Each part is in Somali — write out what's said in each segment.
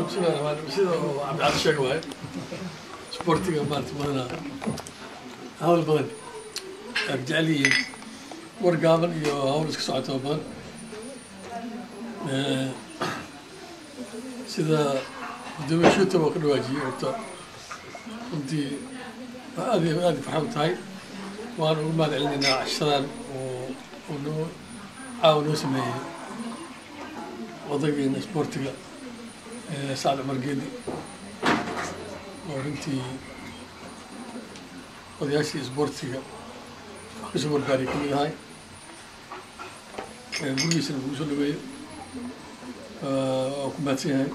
sida عبد الشيخ واي سبورتيga maanta badana hawl badan arjacliin wargaaban iyo hawl iska socoto badan sida dawashuta oo ka dhawaajiyay horta intii aad farxad tahay waan ugu mahadcelinaynaa cashadan oo noo caawinoo sameeyey odaygeena isboortiga sacad cumar geedi oo runtii odayaashii isboortiga wax kasoo barbaariyay kamid ahay gurigiisana lagu soo dhaweeyo waa ku mahadsan yahay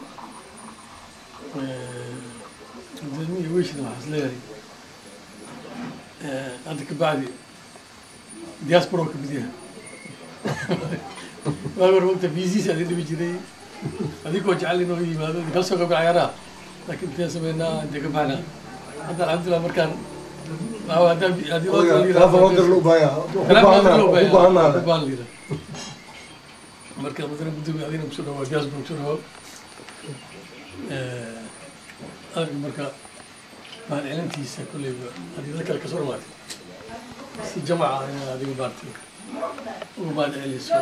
dadmiya weyshina waxaa is leeyahay hadda kabacdi diaspora ka mid yahay waagi hore wagta viisiis adin dhibi jiray adigoo jecel inuu yimaado kala soo qabka cayaaraha laakiin intaan sameynaa intee ka baxnaa hadda alxamdulillah markaan marka madana gudoomiye adina kusoo dhawaa diaspora kusoo dhawaa adag marka mahadcelintiisa kolleyba haddii dad kale kasoo dhamaatay si jamaca inaad adiga baartay uga mahadceliso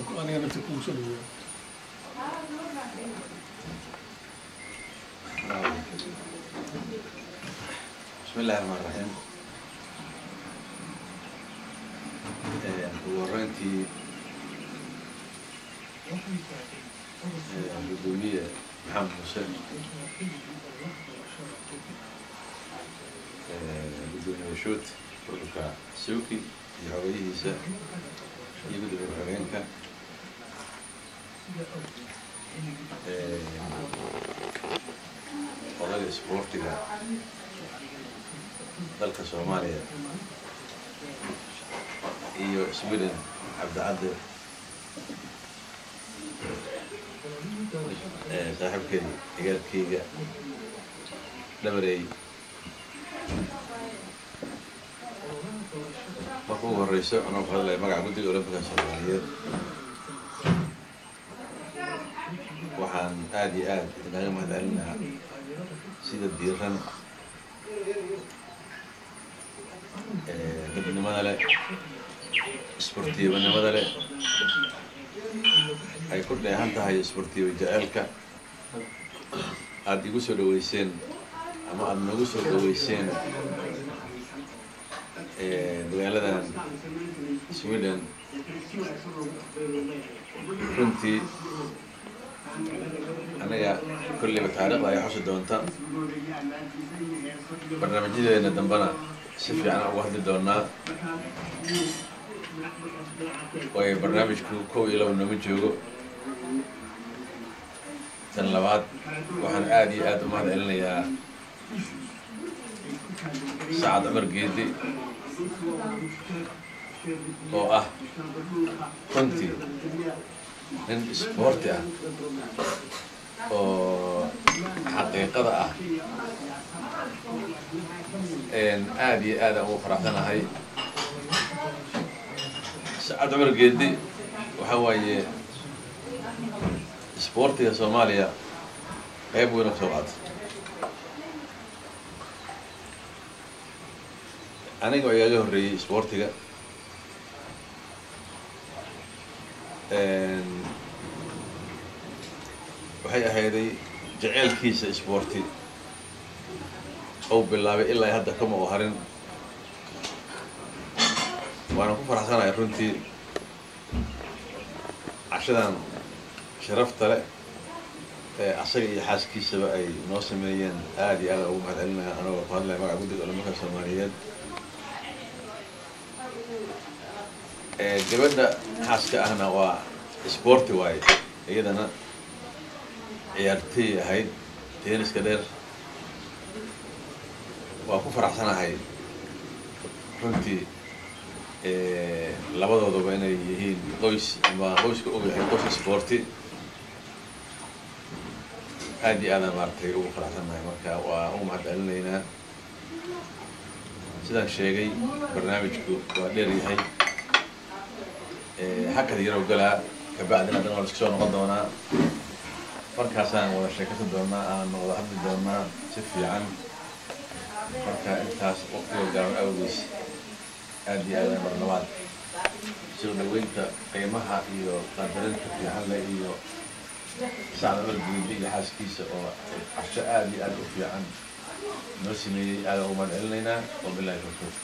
oo aniga nafta kugu soo dhaweeyo بسم الله الرحمن الرحيم. ورنتي قدومية محمد حسين قدومية وشوت وركا سوكي يعويه سا يقدر يعوينك والله سبورتي dalka Soomaaliya iyo Sweden Cabdi saaxiibkay ciyaarkayga dhabarey markuu ugu horeyso anoo ku hadlaya magaca guddiga Olympiga Soomaaliyeed waxaan aad iyo aad inaga mahadcelinayaa sida diiran gabadhnimada leh isboortiyabanimada leh ay ku dheehan tahay isboortiyawa jaceelka aada igu soo dhaweyseen ama aada nagu soo dhaweyseen magaaladan Sweden runtii anaga kulliba taariikhda ay xusi doonta barnaamijyadeena dambana si fiican uga hadli doonaa waayo barnaamijku 1 iyo 2 nama joogo tan labaad waxaan aad iyo aad u mahadcelinayaa Sacad Cumar Geedi oo ah runtii nin isboorti ah oo xaqiiqada ah aad iyo aad ugu faraxsanahay Sacad Cumar Geedi waxa waaye isboortiga Soomaaliya qayb weyn oo soo qaatay aniga oo iga horeeyay isboortiga waxay ahayday jaceelkiisa isboorti oo bilaabay ilaa hadda kama oo harin waana ku faraxsanahay runtii cashadan sharafta leh asaga iyo xaaskiisaba ay noo sameeyeen aad iyo aad ugu mahadcelinayaa anagoo ku hadlaya magaca guddiga Olympiga Soomaaliyeed gabadha xaaska ahna waa isboorti waaye iyadana ciyaartay ahayd tenniska dheer waa ku faraxsanahay runtii labadooduba inay yihiin qoys ama qoyska og yahay qoys isboorti aad iyo aadaan maaragtay ugu faraxsanahay marka waa ugu mahadcelinaynaa sidaan sheegay barnaamijku waa dheer yahay hakad yarow galaa kabacdina haddana waa la isku soo noqon doonaa markaasaan wada sheekaysan doonaa aan wada hadli doonaa si fiican marka intaas waqtiga gaaban awgiis aad iyo aad mar labaad soo dhaweynta qiimaha iyo qadarinta fiican leh iyo sacad wardiidi iyo xaaskiisa oo casho aad iyo aad u fiican noo sameeyey aad ugu mahad celinaynaa wabilaahi tawfiiq